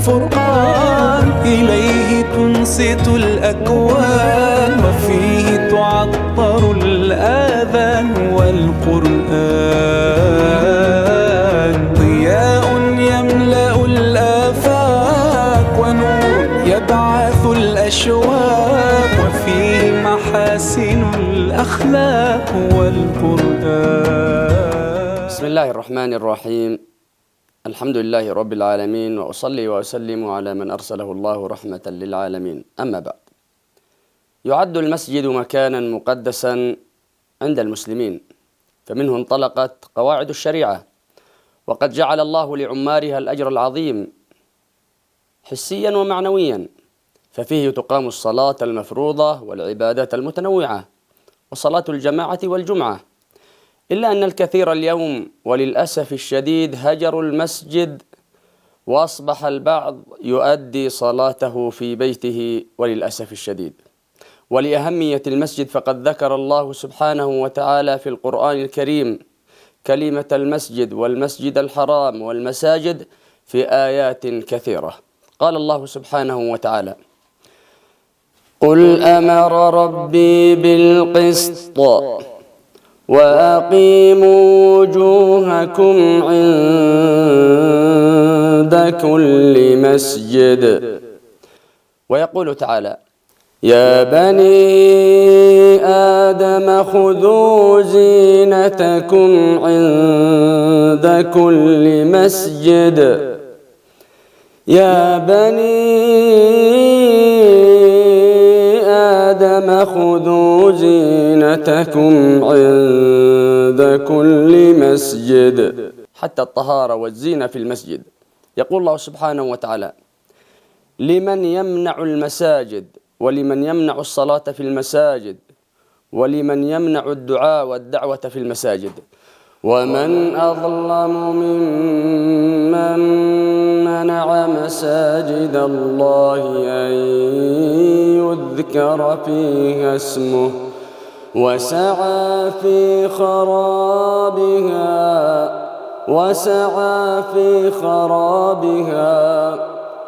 الفرقان، إليه تنصت الأكوان وفيه تعطر الآذان. والقرآن ضياء يملأ الآفاق ونور يبعث الأشواق، وفيه محاسن الأخلاق والقرآن. بسم الله الرحمن الرحيم. الحمد لله رب العالمين، وأصلي وأسلم على من أرسله الله رحمة للعالمين. أما بعد، يعد المسجد مكانا مقدسا عند المسلمين، فمنه انطلقت قواعد الشريعة، وقد جعل الله لعمارها الأجر العظيم حسيا ومعنويا، ففيه تقام الصلاة المفروضة والعبادات المتنوعة وصلاة الجماعة والجمعة. إلا أن الكثير اليوم وللأسف الشديد هجروا المسجد، وأصبح البعض يؤدي صلاته في بيته وللأسف الشديد. ولأهمية المسجد فقد ذكر الله سبحانه وتعالى في القرآن الكريم كلمة المسجد والمسجد الحرام والمساجد في آيات كثيرة. قال الله سبحانه وتعالى: قل أمر ربي بالقسط وأقيموا وجوهكم عند كل مسجد. ويقول تعالى: يا بني آدم خذوا زينتكم عند كل مسجد. يا بني آدم خذوا زينتكم عند كل مسجد، حتى الطهارة والزينة في المسجد. يقول الله سبحانه وتعالى: لمن يمنع المساجد، ولمن يمنع الصلاة في المساجد، ولمن يمنع الدعاء والدعوة في المساجد. ومن أظلم ممن منع مساجد الله أن يذكر فيها اسمه وسعى في خرابها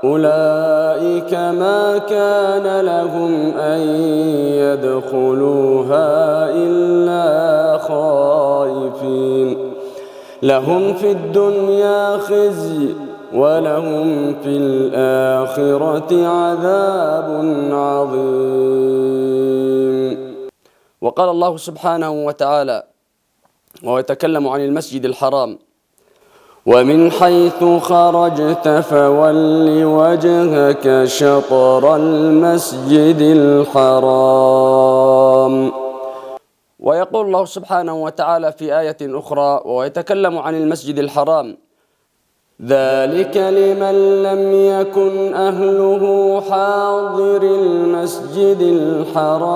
أولئك ما كان لهم أن يدخلوها إلا خائفين، لهم في الدنيا خزي ولهم في الآخرة عذاب عظيم. وقال الله سبحانه وتعالى وهو يتكلم عن المسجد الحرام: ومن حيث خرجت فول وجهك شطر المسجد الحرام. ويقول الله سبحانه وتعالى في آية أخرى وهو يتكلم عن المسجد الحرام: ذلك لمن لم يكن أهله حاضر المسجد الحرام.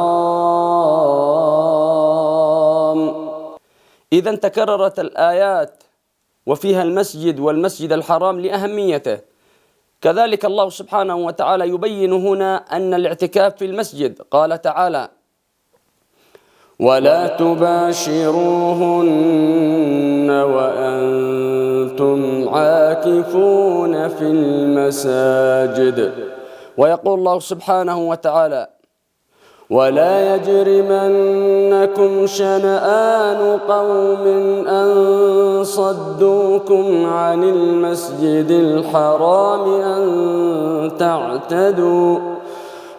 إذن تكررت الآيات وفيها المسجد والمسجد الحرام لأهميته. كذلك الله سبحانه وتعالى يبين هنا أن الاعتكاف في المسجد. قال تعالى: ولا تباشروهن وأنتم عاكفون في المساجد. ويقول الله سبحانه وتعالى: ولا يجرمنكم شنآن قوم أن صدوكم عن المسجد الحرام أن تعتدوا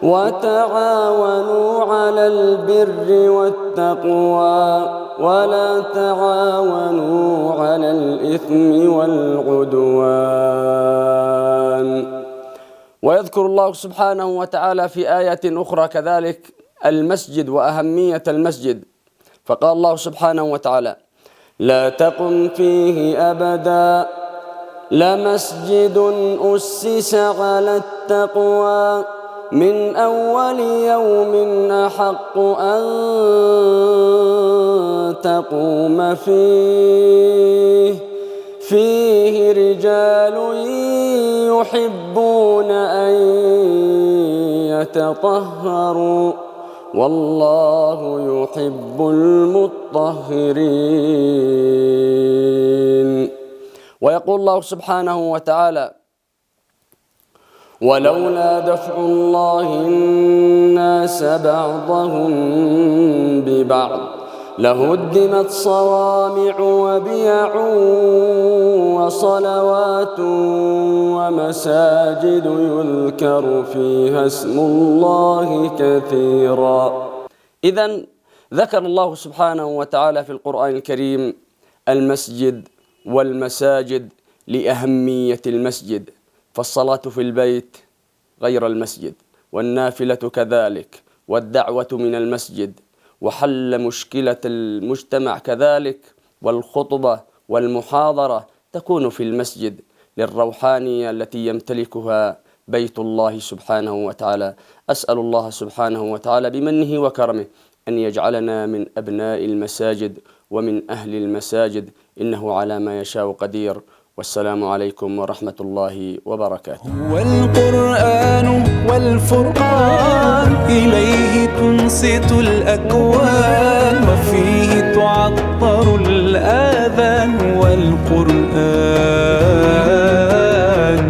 وتعاونوا على البر والتقوى ولا تعاونوا على الإثم والعدوان. ويذكر الله سبحانه وتعالى في آية أخرى كذلك المسجد وأهمية المسجد، فقال الله سبحانه وتعالى: لا تقم فيه أبدا لمسجد أسس على التقوى من أول يوم أحق أن تقوم فيه رجال يحبون أن يتطهروا والله يحب المطهرين. ويقول الله سبحانه وتعالى: ولولا دفع الله الناس بعضهم ببعض لهدمت صوامع وبيع وصلوات ومساجد يذكر فيها اسم الله كثيرا. إذن ذكر الله سبحانه وتعالى في القرآن الكريم المسجد والمساجد لأهمية المسجد، فالصلاة في البيت غير المسجد، والنافلة كذلك، والدعوة من المسجد، وحل مشكلة المجتمع كذلك، والخطبة والمحاضرة تكون في المسجد للروحانية التي يمتلكها بيت الله سبحانه وتعالى. أسأل الله سبحانه وتعالى بمنه وكرمه أن يجعلنا من أبناء المساجد ومن أهل المساجد، إنه على ما يشاء قدير. والسلام عليكم ورحمة الله وبركاته. والقرآن والفرقان إليه تنصت الأكوان، وفيه تعطر الآذان، والقرآن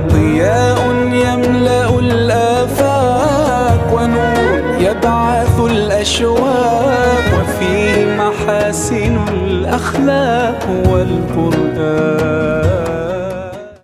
ضياء يملأ الآفاق، ونور يبعث الأشواق، وفيه محاسن الأخلاق. والقرآن